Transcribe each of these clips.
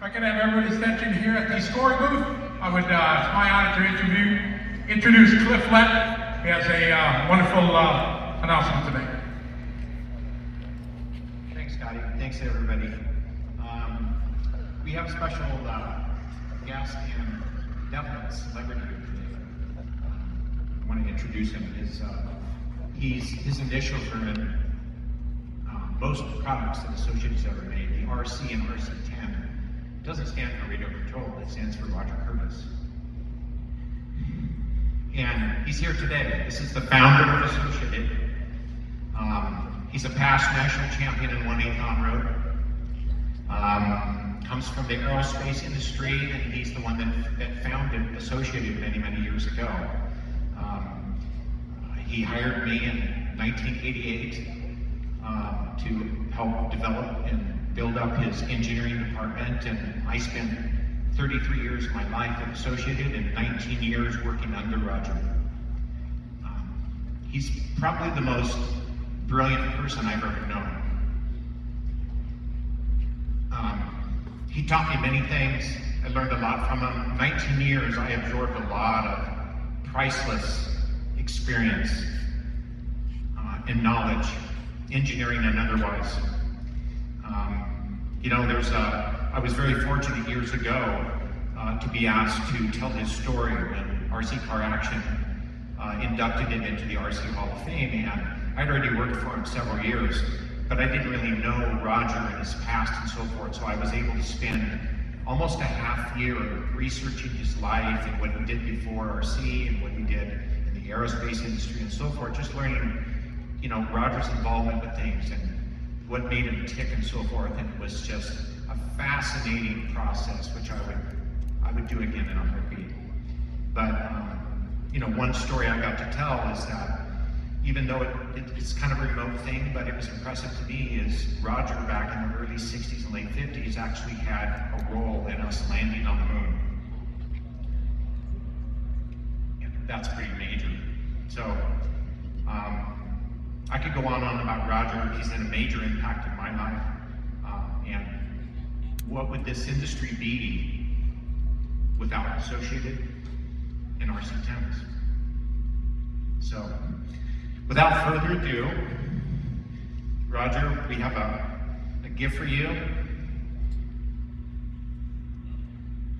I can have everybody's attention here at the scoring booth. It's my honor to introduce Cliff Lett. He has a wonderful announcement today. Thanks, Scotty. Thanks, everybody. We have a special guest and definite celebrity here today. I want to introduce him. His initials are in most products that Associates ever made. The RC and RC10 doesn't stand for radio control, it stands for Roger Curtis. And he's here today. This is the founder of Associated. He's a past national champion in 1/8 on-road. Comes from the aerospace industry, and he's the one that founded Associated many, many years ago. He hired me in 1988 to help develop and build up his engineering department, and I spent 33 years of my life at Associated and 19 years working under Roger. He's probably the most brilliant person I've ever known. He taught me many things. I learned a lot from him. 19 years, I absorbed a lot of priceless experience and knowledge, engineering and otherwise. I was very fortunate years ago to be asked to tell his story when RC Car Action inducted him into the RC Hall of Fame, and I'd already worked for him several years, but I didn't really know Roger and his past and so forth, so I was able to spend almost a half year researching his life and what he did before RC and what he did in the aerospace industry and so forth, just learning, Roger's involvement with things and what made him tick and so forth, and it was just a fascinating process, which I would do again in a heartbeat. But, one story I got to tell is that even though it's kind of a remote thing, but it was impressive to me, is Roger back in the early 60s and late 50s actually had a role in us landing on the moon. And that's pretty major. So, I could go on and on about Roger. He's had a major impact in my life. And what would this industry be without Associated and RC10s? So, without further ado, Roger, we have a gift for you.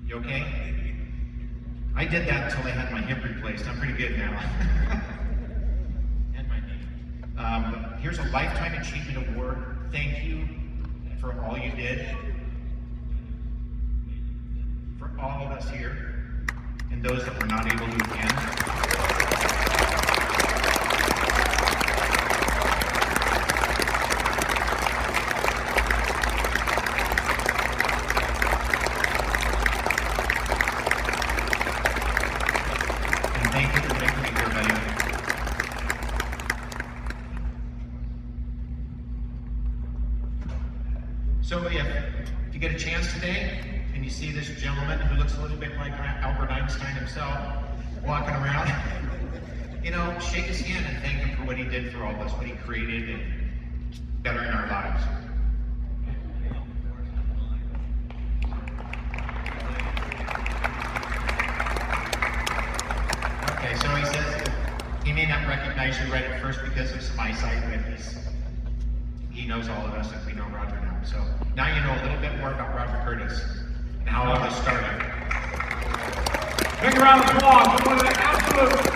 You okay? I did that until I had my hip replaced. I'm pretty good now. And my knee. Here's a Lifetime Achievement Award. Thank you for all you did. For all of us here, and those that were not able to attend. Thank you for making me here, buddy. So if you get a chance today, and you see this gentleman who looks a little bit like Albert Einstein himself, walking around, shake his hand and thank him for what he did for all of us, what he created and bettering our lives. Okay, so he says he may not recognize you right at first because of some eyesight, but he knows all of us and we know Roger now. So now you know a little bit more about Roger Curtis and how all this started. Big round of applause for one of the absolute